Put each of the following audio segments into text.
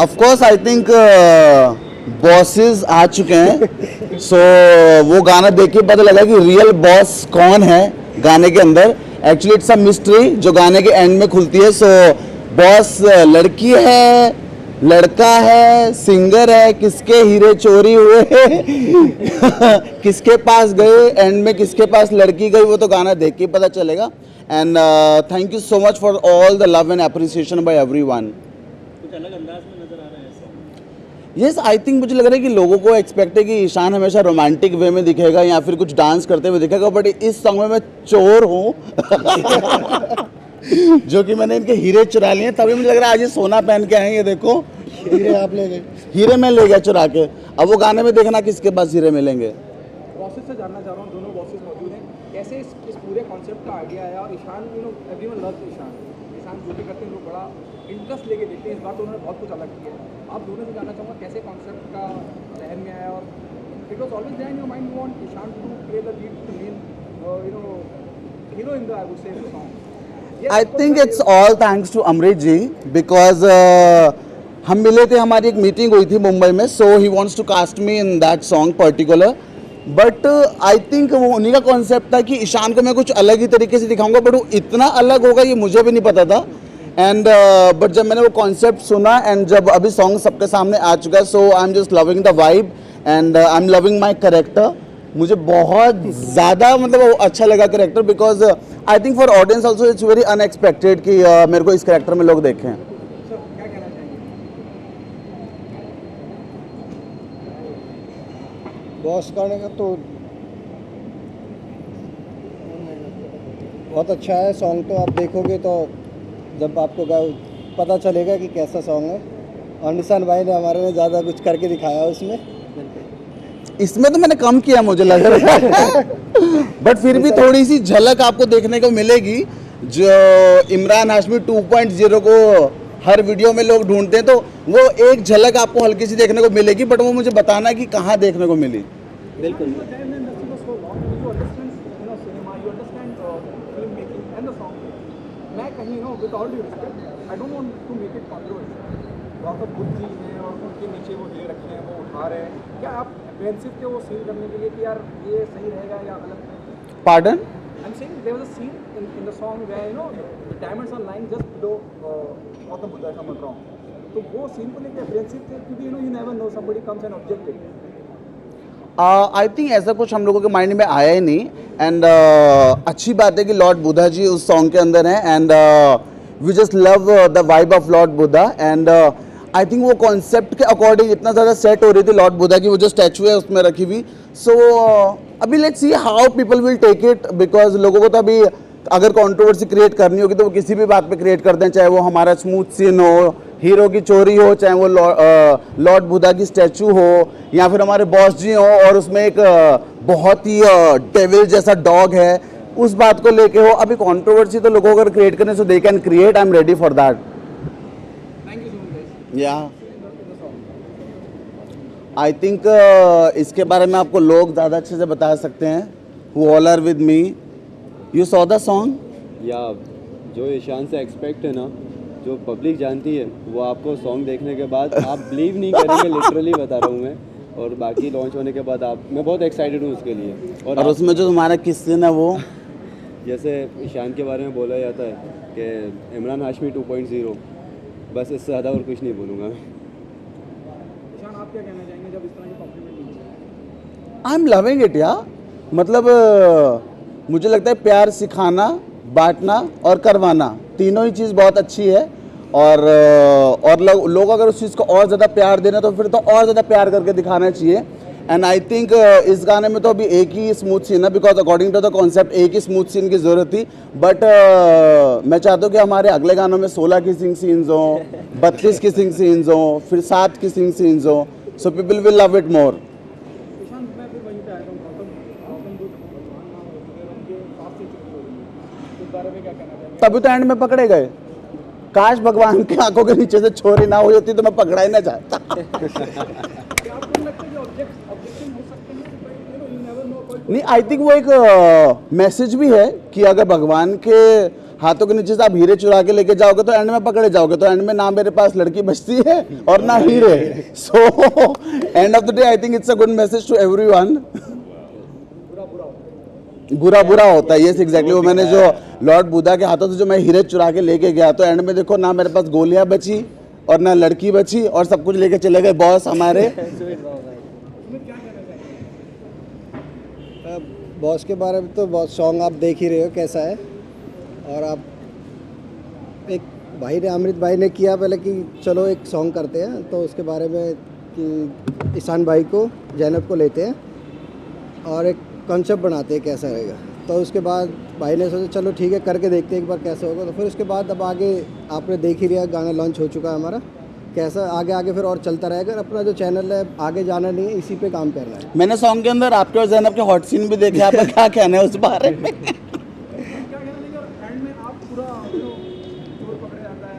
Of course I think bosses आ चुके हैं, सो वो गाना देख के पता लगा कि रियल बॉस कौन है गाने के अंदर। एक्चुअली इट्स अ मिस्ट्री जो गाने के एंड में खुलती है। सो बॉस लड़की है, लड़का है, सिंगर है, किसके हीरे चोरी हुए किसके पास गए, एंड में किसके पास लड़की गई, वो तो गाना देख के पता चलेगा। And thank you so much for all the love and appreciation by everyone. कुछ अलग अंदाज में नजर आ रहा है ऐसा। यस आई थिंक मुझे लग रहा है कि लोगों को एक्सपेक्ट है कि ईशान हमेशा रोमांटिक वे में दिखेगा या फिर कुछ डांस करते हुए दिखेगा, बट इस सॉन्ग में मैं चोर हूँ जो कि मैंने इनके हीरे चुरा लिए, तभी मुझे लग रहा है आज ये सोना पहन के आए। ये देखो हीरे आप ले गए। हीरे मैं ले गया चुरा के। अब वो गाने में देखना किसके पास हीरे मिलेंगे। बॉसेस से जानना चाह रहा हूँ, दोनों बॉसेस मौजूद हैं, कैसे इस पूरे कॉन्सेप्ट का आइडिया आया। और ईशान एवरीवन लव्स ईशान जो भी करते हैं लोग बड़ा इंटरेस्ट लेके देखते हैं। इस बार तो उन्होंने बहुत कुछ अलग किया है। आप दोनों से जानना चाहूँगा कैसे कॉन्सेप्ट का जहन में आया। और it was always there in your mind you want Ishaan to play the lead to main hero in the I would say song. I think it's all thanks to Amrit ji, because हम मिले थे, हमारी एक मीटिंग हुई थी मुंबई में, so he wants to cast me in that song particular. But I think वो उन्हीं का कॉन्सेप्ट था कि ईशान को मैं कुछ अलग ही तरीके से दिखाऊंगा, बट वो इतना अलग होगा ये मुझे भी नहीं पता था। एंड बट जब मैंने वो कॉन्सेप्ट सुना एंड जब अभी सॉन्ग सबके सामने आ चुका है, so I am just loving the vibe and I am loving my character. मुझे बहुत ज़्यादा मतलब वो अच्छा लगा character, because I think for audience also it's very unexpected कि मेरे को इस करेक्टर में लोग देखें। बॉस गाने का तो बहुत अच्छा है सॉन्ग। तो आप देखोगे तो जब आपको पता चलेगा कि कैसा सॉन्ग है। और निशान भाई ने हमारे में ज़्यादा कुछ करके दिखाया उसमें। इसमें तो मैंने कम किया मुझे लग रहा है बट फिर भी थोड़ी सी झलक आपको देखने को मिलेगी। जो इमरान हाशमी 2.0 को हर वीडियो में लोग ढूंढते हैं, तो वो एक झलक आपको हल्की सी देखने को मिलेगी, बट वो मुझे बताना है कि कहाँ देखने को मिली। बिल्कुल। मैं कहीं with all due respect I don't want to make it controversial. Gautam Buddha ji हैं और उनके नीचे वो ले रखे हैं, वो उठा रहे हैं। क्या आप अप्रेंसिव के वो सीन करने के लिए कि यार ये सही रहेगा या गलत? Pardon? I am saying there was a scene in the song where the diamonds are lying just below Gautam Buddha का मत रहा। तो वो सीन को लेकर अप्रेंसिव थे क्योंकि you never know somebody comes and objective. I think ऐसा कुछ हम लोगों के माइंड में आया ही नहीं। एंड अच्छी बात है कि लॉर्ड बुद्धा जी उस सॉन्ग के अंदर हैं and we just love the vibe of lord Buddha. And I think वो कॉन्सेप्ट के अकॉर्डिंग इतना ज़्यादा सेट हो रही थी लॉर्ड बुद्धा की, वो जो स्टैचू है उसमें रखी हुई। सो अभी let's see how people will take it, because लोगों को तो अभी अगर कंट्रोवर्सी क्रिएट करनी होगी तो वो किसी भी बात पे क्रिएट कर दें, चाहे वो हमारा स्मूथ सीन हो, हीरो की चोरी हो, चाहे वो लॉर्ड बुद्धा की स्टैचू हो, या फिर हमारे बॉस जी हो और उसमें एक बहुत ही डेविल जैसा डॉग है, उस बात को लेके हो। अभी कंट्रोवर्सी तो लोगों को अगर क्रिएट करने, so they can create, I am ready for that. Thank you so much. या आई थिंक इसके बारे में आपको लोग ज़्यादा अच्छे से बता सकते हैं, who all are with me. You saw the song? या जो ईशान से एक्सपेक्ट है ना, जो पब्लिक जानती है, वो आपको सॉन्ग देखने के बाद आप बिलीव नहीं करेंगे, लिटरली बता रहा हूँ मैं। और बाकी लॉन्च होने के बाद मैं बहुत एक्साइटेड हूँ उसके लिए। और उसमें जो तुम्हारा किस सीन है वो, जैसे ईशान के बारे में बोला जाता है कि इमरान हाशमी 2.0, बस इससे ज़्यादा और कुछ नहीं बोलूँगा मैं। ईशान आप क्या कहना चाहेंगे जब इस तरह की कॉम्प्लीमेंट मिली? आई एम लविंग इट या मतलब मुझे लगता है प्यार सिखाना, बांटना और करवाना, तीनों ही चीज़ बहुत अच्छी है। और लोग अगर उस चीज़ को और ज़्यादा प्यार देना तो फिर तो और ज़्यादा प्यार करके दिखाना चाहिए। एंड आई थिंक इस गाने में तो अभी एक ही स्मूथ सीन है, because according to the concept एक ही स्मूथ सीन की ज़रूरत थी। बट मैं चाहता हूँ कि हमारे अगले गानों में 16 किसिंग सीन्स हों, 32 किसिंग सीन्स हों, फिर 7 किसिंग सीन्स हों, so people will love it more. Ishaan मैं फिर वहीं पे आया हूँ, गौतम बुद्ध भगवान ना हो फिर उनके फांसी चुकी हो रही है, इस बारे में क्या कहना चाहेंगे? तभी तो एंड में पकड़े गए। काश भगवान की आंखों के नीचे से छोरी ना हो जाती तो मैं पकड़ा ही ना जाता। नहीं, आई थिंक वो एक मैसेज भी है कि अगर भगवान के हाथों के नीचे से आप हीरे चुरा के लेके जाओगे तो एंड में पकड़े जाओगे, तो एंड में ना मेरे पास लड़की बचती है और ना हीरे। So end of the day I think it's a good message to everyone. बुरा बुरा होता है, यस एग्जैक्टली। वो मैंने जो लॉर्ड बुद्धा के हाथों से जो मैं हीरे चुरा के लेके गया, तो एंड में देखो ना मेरे पास गोलियां बची और ना लड़की बची और सब कुछ लेके चले गए बॉस हमारे। बॉस के बारे में तो बहुत सॉन्ग आप देख ही रहे हो कैसा है। और आप एक भाई ने, अमृत भाई ने किया पहले कि चलो एक सॉन्ग करते हैं, तो उसके बारे में कि ईशान भाई को, जैनब को लेते हैं और एक कॉन्सेप्ट बनाते हैं कैसा रहेगा। तो उसके बाद भाई ने सोचा चलो ठीक है करके देखते हैं एक बार कैसे होगा। तो फिर उसके बाद अब आगे आपने देख ही लिया, गाना लॉन्च हो चुका है हमारा, कैसा आगे आगे फिर और चलता रहेगा। अपना जो चैनल है आगे जाना नहीं है, इसी पे काम करना है। मैंने सॉन्ग के अंदर आपके और जैनब के हॉट सीन भी देखे, आपका क्या कहना है उस बारे में? क्या कहना चाहिए? और एंड में आप पूरा चोर पकड़े जाता है,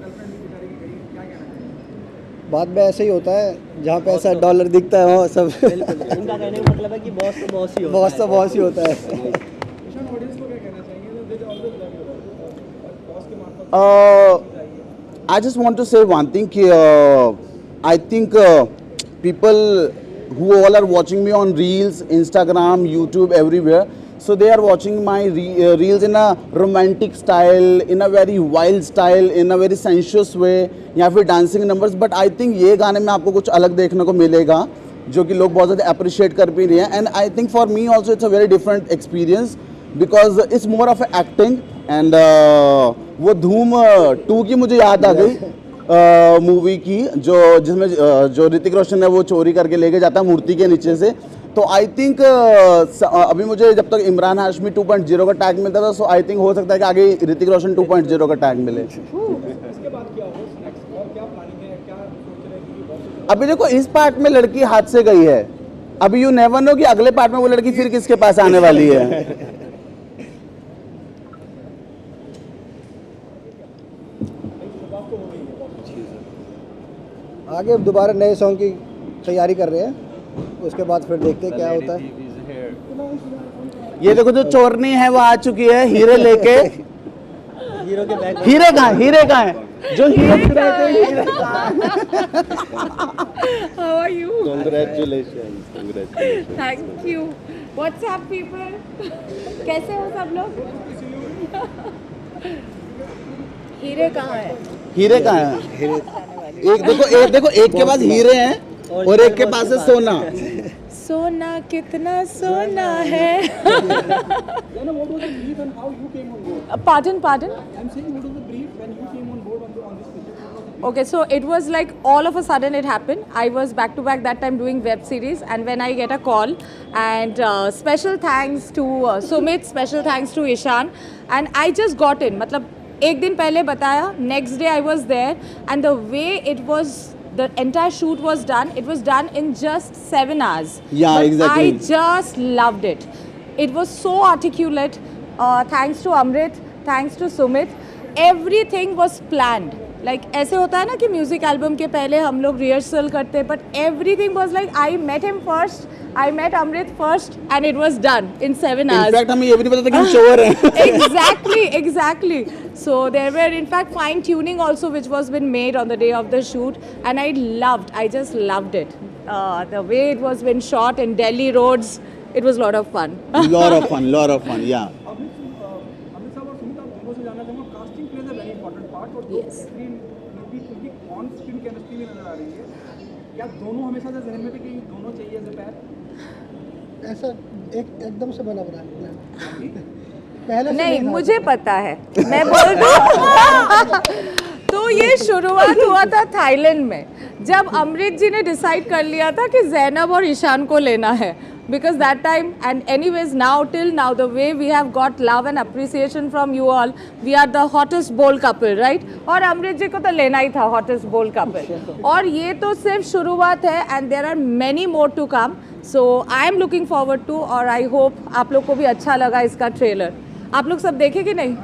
गर्लफ्रेंड भी बेचारी की गई, क्या कहना चाहिए? बाद में ऐसे ही होता है, जहाँ पैसा डॉलर दिखता है वहाँ सब इनका कहने का मतलब है कि बॉस तो बॉस ही होता बॉस तो बॉस ही होता है। ईशान ऑडियंस को क्या कहना चाहेंगे? They always love you, boss के मार्फत I just want to say one thing. I think people who all are watching me on Reels, Instagram, YouTube, everywhere, so they are watching my Reels in a romantic style, in a very wild style, in a very sensuous way, या फिर dancing numbers. But I think ये गाने में आपको कुछ अलग देखने को मिलेगा जो कि लोग बहुत ज़्यादा अप्रिशिएट कर भी रहे हैं। And I think for me also it's a very different experience because it's more of acting. And वो धूम 2 की मुझे याद आ गई मूवी की, जो जिसमें जो ऋतिक रोशन है वो चोरी करके लेके जाता है मूर्ति के नीचे से। तो आई थिंक अभी मुझे जब तक इमरान हाशमी 2.0 का टैग मिलता था, सो आई थिंक हो सकता है कि आगे ऋतिक रोशन 2.0 का टैग मिले। इसके बाद क्या हो नेक्स्ट, और क्या प्लानिंग है, क्या सोच रहे हैं कि बॉस? अभी देखो इस पार्ट में लड़की हाथ से गई है, अभी यू नेवर नो कि अगले पार्ट में वो लड़की फिर किसके पास आने वाली है। आगे दोबारा नए सॉन्ग की तैयारी कर रहे हैं, उसके बाद फिर देखते हैं क्या होता है। ये देखो जो चोरनी है वो आ चुकी है हीरे लेके। हीरो के बैग हीरे कहाँ, हीरे कहाँ है जो हीरे चुराए थे? हीरे कहाँ है? How are you? Congratulations, congratulations. Thank you. What's up, people? कैसे हो सब लोग? हीरे कहाँ है? हीरे कहाँ है? एक देखो एक के पास हीरे हैं और एक के पास है सोना। सोना कितना सोना है? Then what was the brief and how you came on board? Pardon. I'm saying what was the brief when you came on board on this project? Okay, so it was like all of a sudden it happened. I was back to back that time doing web series, and when I get a call, and special thanks to Sumit, special thanks to Ishan, and I just got in. मतलब एक दिन पहले बताया, next day I was there, and the way it was, the entire shoot was done. It was done in just 7 hours. Yeah, But exactly. I just loved it. It was so articulate. Thanks to Amrit, thanks to Sumit. Everything was planned. Like ऐसे होता है ना कि music album के पहले हम लोग rehearsal करते हैं, but everything was like I met him first, I met Amrit first, and it was done in 7 hours. In fact हमें ये भी नहीं पता था कि हम चोर हैं। Exactly. So there were in fact fine tuning also which was been made on the day of the shoot, and I just loved it. The way it was been shot in Delhi roads, it was a lot of fun. lot of fun, yeah. Amit साहब और सुमित, आप दोनों से जानना चाहूँगा, casting plays a very important part, और Yes. उनकी on screen chemistry भी नजर आ रही है। क्या दोनों हमेशा से जहन में थे कि दोनों चाहिए एज पैर? ऐसा एकदम से बना पहले नहीं, मुझे पता है, मैं बोल दूँ। तो ये शुरुआत हुआ था थाईलैंड में, जब अमृत जी ने डिसाइड कर लिया था कि जैनब और ईशान को लेना है, because that time, and anyways now till now the way we have got love and appreciation from you all, we are the hottest bold couple, right? और अमृत जी को तो लेना ही था hottest bold couple, और ये तो सिर्फ शुरुआत है, and there are many more to come, so I am looking forward to, और I hope आप लोग को भी अच्छा लगा इसका ट्रेलर। आप लोग सब देखे कि नहीं?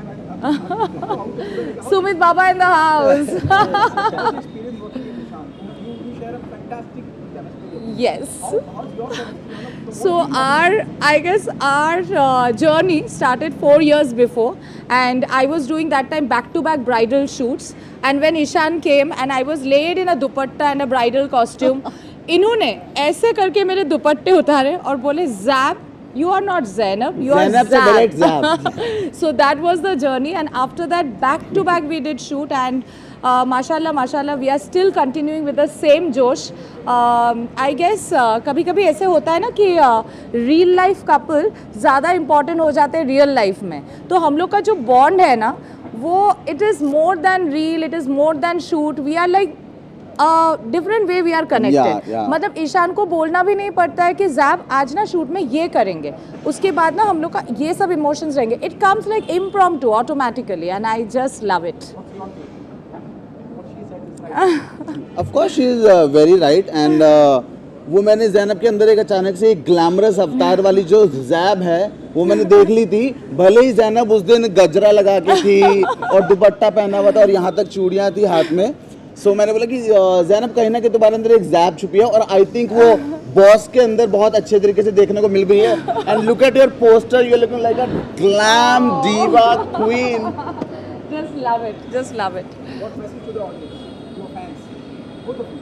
सुमित बाबा in the house. Experience working with Ishan, you share a fantastic chemistry. Yes. How's your chemistry? So I guess our journey started 4 years before, and I was doing that time back-to-back bridal shoots. And when Ishan came, and I was laid in a dupatta and a bridal costume, इन्होंने ऐसे करके मेरे दुपट्टे उतारे और बोले, "Zab, you are not Zainab, you are Zainab से direct Zab." Zab. So that was the journey, and after that, back-to-back we did shoot, and माशाल्लाह we are still continuing with the same जोश. I guess कभी कभी ऐसे होता है ना कि रियल लाइफ कपल ज़्यादा इम्पॉर्टेंट हो जाते हैं रियल लाइफ में. तो हम लोग का जो बॉन्ड है ना, वो it is more than reel, it is more than shoot. We are like different way we are connected. yeah. मतलब ईशान को बोलना भी नहीं पड़ता है कि जैब आज ना शूट में ये करेंगे, उसके बाद ना हम लोग का ये सब इमोशंस रहेंगे. It comes like impromptu automatically, and I just love it. Of course she is very right, and वो मैंने ज़ैनब के अंदर एक अचानक से एक ग्लैमरस अवतार वाली जो ज़ैब है वो मैंने देख ली थी. भले ही ज़ैनब उस दिन गजरा लगा के थी और दुपट्टा पहना हुआ था और यहाँ तक चूड़ियाँ थी हाथ में. सो मैंने बोला कि ज़ैनब कहीं ना कहीं तुम्हारे अंदर एक ज़ैब छुपी है, और आई थिंक वो बॉस के अंदर बहुत अच्छे तरीके से देखने को मिल गई है. And look at your poster, you are looking like a glam diva queen. Just love it, just love it. What message to the audience, your fans, both of you?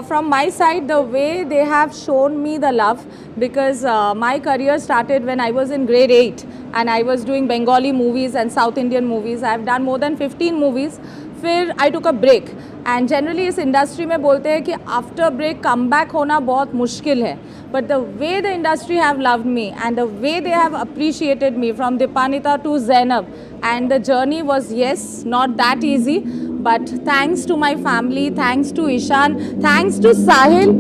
From my side, the way they have shown me the love, because my career started when I was in grade 8 and I was doing Bengali movies and South Indian movies. I have done more than 15 movies. फिर I took a break, and generally इस industry में बोलते हैं कि after break come back होना बहुत मुश्किल है. But the way the industry have loved me and the way they have appreciated me, from Dipanita to Zainab, and the journey was, yes, not that easy, but thanks to my family, thanks to Ishan, thanks to Sahil,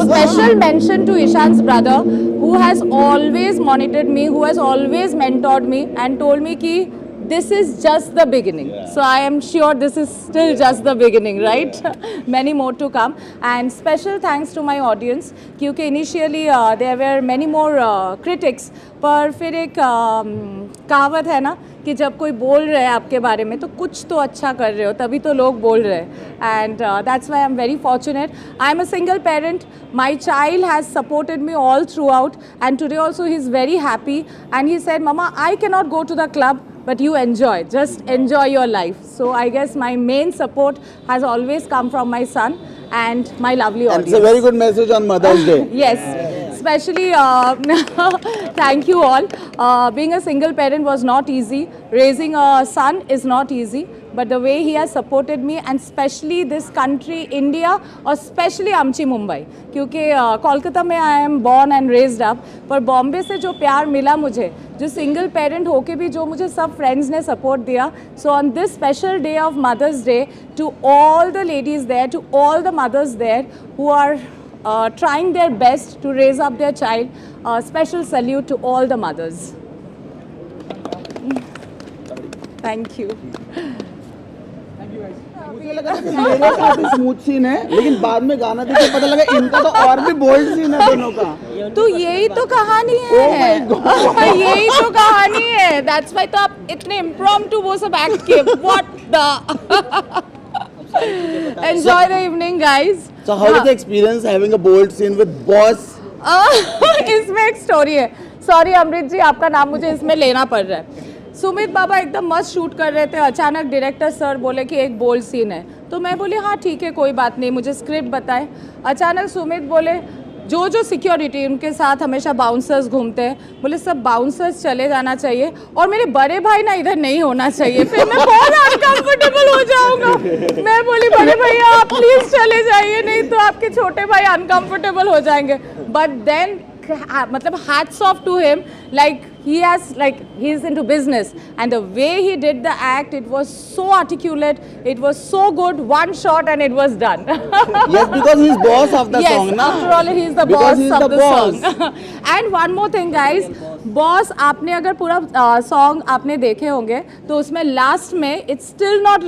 special mention to Ishan's brother, who has always monitored me, who has always mentored me and told me कि this is just the beginning. So I am sure this is still just the beginning, right? Many more to come. And special thanks to my audience, क्योंकि initially there were many more critics, पर फिर एक कहावत है ना कि जब कोई बोल रहा है आपके बारे में तो कुछ तो अच्छा कर रहे हो, तभी तो लोग बोल रहे हैं. And that's why I'm very fortunate. I'm a single parent. My child has supported me all throughout, and today also he's very happy, and he said, "Mama, I cannot go to the club, but you enjoy, just enjoy your life." So I guess my main support has always come from my son and my lovely And audience. it's a very good message on Mother's Day. Yes, especially thank you all. Being a single parent was not easy. Raising a son is not easy. But the way he has supported me, and especially this country, India, और especially Amchi Mumbai, क्योंकि कोलकाता में I am born and raised up, पर बॉम्बे से जो प्यार मिला मुझे, जो सिंगल पेरेंट होके भी जो मुझे सब फ्रेंड्स ने सपोर्ट दिया. So on this special day of Mother's Day, to all the ladies there, to all the mothers there who are trying their best to raise up their child, special salute to all the mothers. Thank you. मुझे लगा था कि मेरे काफी smooth scene है, लेकिन बाद में गाना देख के पता लगा इनका तो और भी बोल्ड सीन है दोनों का. तो यही तो कहानी है. यही तो कहानी है. दैट्स व्हाई तो आप इतने इम्प्रॉम्प्टू वो सब एक्ट किए. What the enjoy the evening guys. So how was the experience having a bold scene with boss? इसमें एक स्टोरी है. सॉरी अमृत जी, आपका नाम मुझे इसमें लेना पड़ रहा है. सुमित बाबा एकदम मस्त शूट कर रहे थे, अचानक डायरेक्टर सर बोले कि एक बोल्ड सीन है. तो मैं बोली हाँ ठीक है कोई बात नहीं, मुझे स्क्रिप्ट बताए. अचानक सुमित बोले जो सिक्योरिटी उनके साथ हमेशा बाउंसर्स घूमते हैं, बोले सब बाउंसर्स चले जाना चाहिए और मेरे बड़े भाई ना इधर नहीं होना चाहिए. फिर मैं बहुत अनकंफर्टेबल हो जाऊंगा. मैं बोली बड़े भैया आप प्लीज चले जाइए, नहीं तो आपके छोटे भाई अनकंफर्टेबल हो जाएंगे. बट देन मतलब hats off to him, like he is into business, and the way he did the act, it was so articulate, it was so good. One shot and it was done. Yes, because he's boss of the yes, song, na? after all he is the Because boss he is of the the boss. song. And one more thing guys, boss आपने अगर पूरा song आपने देखे होंगे तो उसमें last में it's still not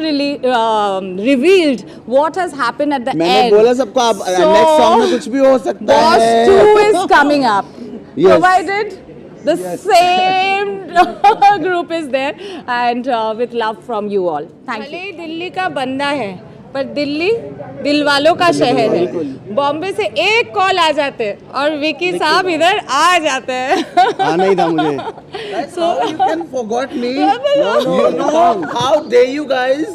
revealed what has happened at the end. मैंने बोला सबको आप नेक्स्ट सॉन्ग में कुछ भी हो सकता है. Boss 2 is coming up, provided the same group is there, and with love from you all. Thank you. भले ही दिल्ली का बंदा है पर दिल्ली दिल वालों का शहर है। बॉम्बे से एक कॉल आ जाते और विकी साहब इधर आ जाते हैं। आना ही था मुझे। So you can forgot me. You know how dare you guys?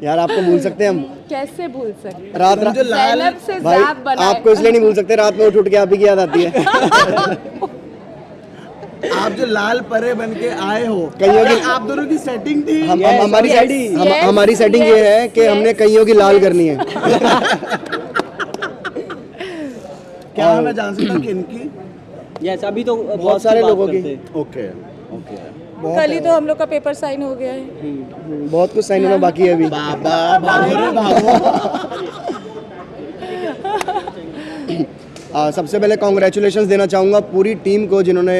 यार आपको भूल सकते हैं हम? कैसे भूल सकते? रात जो लाल ज़ैनब से भाई ज़ैब बनाए। आपको इसलिए नहीं भूल सकते, रात में उठ के आप ही की याद आती है। आप जो लाल परे बन के आए हो, कईयों की आप दोनों की सेटिंग थी। हमारी yes, सेटिंग yes, हमारी सेटिंग ये है कि yes, हमने कईयों की लाल करनी है। क्या मैं जान सकता हूँ कि इनकी? यस अभी तो बहुत सारे लोगों की ओके ओके। कल ही तो हम लोग का पेपर साइन हो गया है। बहुत कुछ साइन होना बाकी है अभी। बाबा भागो रे भागो। सबसे पहले कॉन्ग्रेचुलेशंस देना चाहूँगा पूरी टीम को जिन्होंने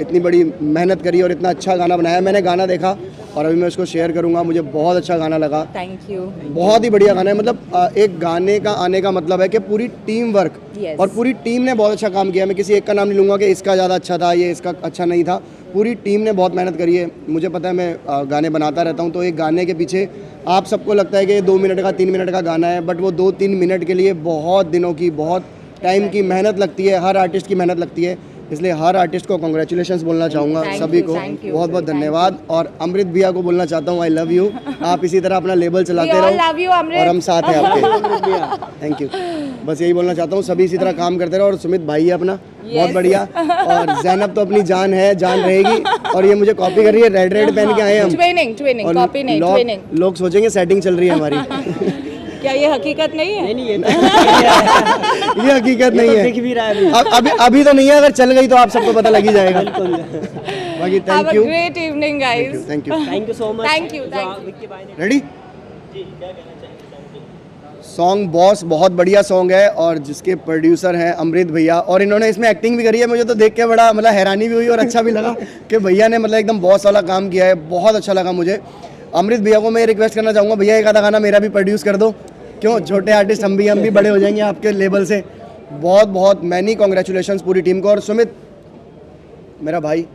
इतनी बड़ी मेहनत करी और इतना अच्छा गाना बनाया। मैंने गाना देखा और अभी मैं उसको शेयर करूँगा। मुझे बहुत अच्छा गाना लगा, थैंक यू। बहुत ही बढ़िया गाना है। मतलब एक गाने का आने का मतलब है कि पूरी टीम वर्क Yes. और पूरी टीम ने बहुत अच्छा काम किया। मैं किसी एक का नाम नहीं लूँगा कि इसका ज़्यादा अच्छा था, ये इसका अच्छा नहीं था। पूरी टीम ने बहुत मेहनत करी है। मुझे पता है मैं गाने बनाता रहता हूँ, तो एक गाने के पीछे आप सबको लगता है कि 2 मिनट का 3 मिनट का गाना है, बट वो 2-3 मिनट के लिए बहुत दिनों की, बहुत टाइम की मेहनत लगती है। हर आर्टिस्ट की मेहनत लगती है, इसलिए हर आर्टिस्ट को कॉन्ग्रेचुलेशंस बोलना चाहूँगा Thank सभी you, को। thank you, बहुत बहुत thank धन्यवाद। और अमृत भैया को बोलना चाहता हूँ आई लव यू। आप इसी तरह अपना लेबल चलाते all love you, रहो अमृत। और हम साथ हैं आपके। Thank you. बस यही बोलना चाहता हूँ, सभी इसी तरह काम करते रहो। और सुमित भाई है अपना बहुत बढ़िया, और जैनब तो अपनी जान है, जान रहेगी। और ये मुझे कॉपी कर रही है, रेड रेड पहन के आए हैं हम। ट्विनिंग और कॉपी नहीं, लोग ट्विनिंग। लोग सोचेंगे सेटिंग चल रही है हमारी। क्या ये हकीकत नहीं है? नहीं ये तो ये हकीकत नहीं है। दिख भी रहा है अभी। अभी तो नहीं है, अगर चल गई तो आप सबको पता लग ही जाएगा। बाकी Have thank a you, great evening, guys. Thank you. Thank you so much. Thank you, thank you. Vicky भाई ने रेडी? सॉन्ग बॉस बहुत बढ़िया सॉन्ग है और जिसके प्रोड्यूसर हैं अमृत भैया, और इन्होंने इसमें एक्टिंग भी करी है। मुझे तो देख के बड़ा मतलब हैरानी भी हुई और अच्छा भी लगा कि भैया ने मतलब एकदम बॉस वाला काम किया है। बहुत अच्छा लगा मुझे। अमृत भैया को मैं रिक्वेस्ट करना चाहूँगा, भैया एक आधा गाना मेरा भी प्रोड्यूस कर दो। क्यों, छोटे आर्टिस्ट हम भी बड़े हो जाएंगे आपके लेवल से। बहुत बहुत मैनी कॉन्ग्रेचुलेशंस पूरी टीम को। और सुमित मेरा भाई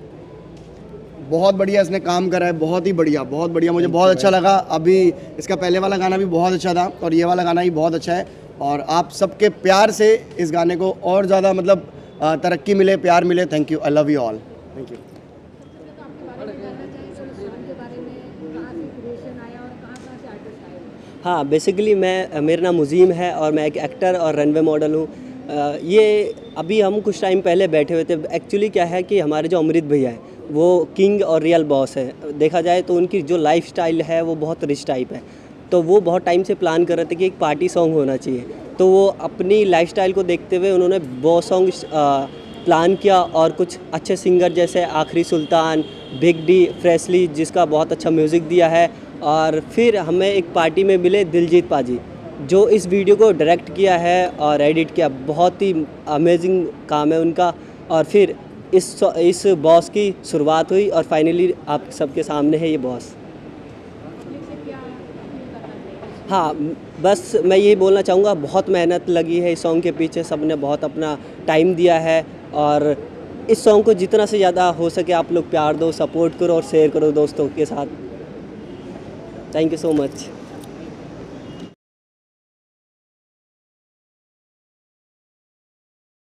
बहुत बढ़िया इसने काम करा है, बहुत ही बढ़िया, बहुत बढ़िया। मुझे बहुत अच्छा लगा। अभी इसका पहले वाला गाना भी बहुत अच्छा था और ये वाला गाना भी बहुत अच्छा है। और आप सबके प्यार से इस गाने को और ज़्यादा मतलब तरक्की मिले, प्यार मिले। Thank you, I love you all. Thank you. हाँ बेसिकली मेरा नाम मुजीम है और मैं एक एक्टर और रनवे मॉडल हूँ। ये अभी हम कुछ टाइम पहले बैठे हुए थे। एक्चुअली क्या है कि हमारे जो अमृत भैया है वो किंग और रियल बॉस है। देखा जाए तो उनकी जो लाइफ स्टाइल है वो बहुत रिच टाइप है। तो वो बहुत टाइम से प्लान कर रहे थे कि एक पार्टी सॉन्ग होना चाहिए। तो वो अपनी लाइफ स्टाइल को देखते हुए उन्होंने बहुत सॉन्ग प्लान किया और कुछ अच्छे सिंगर जैसे आखिरी सुल्तान, बिग डी, फ्रेशली जिसका बहुत अच्छा म्यूज़िक दिया है। और फिर हमें एक पार्टी में मिले दिलजीत पाजी जो इस वीडियो को डायरेक्ट किया है और एडिट किया। बहुत ही अमेजिंग काम है उनका। और फिर इस बॉस की शुरुआत हुई और फाइनली आप सबके सामने है ये बॉस। हाँ बस मैं यही बोलना चाहूँगा, बहुत मेहनत लगी है इस सॉन्ग के पीछे, सब ने बहुत अपना टाइम दिया है। और इस सॉन्ग को जितना से ज़्यादा हो सके आप लोग प्यार दो, सपोर्ट करो और शेयर करो दोस्तों के साथ। Thank you so much.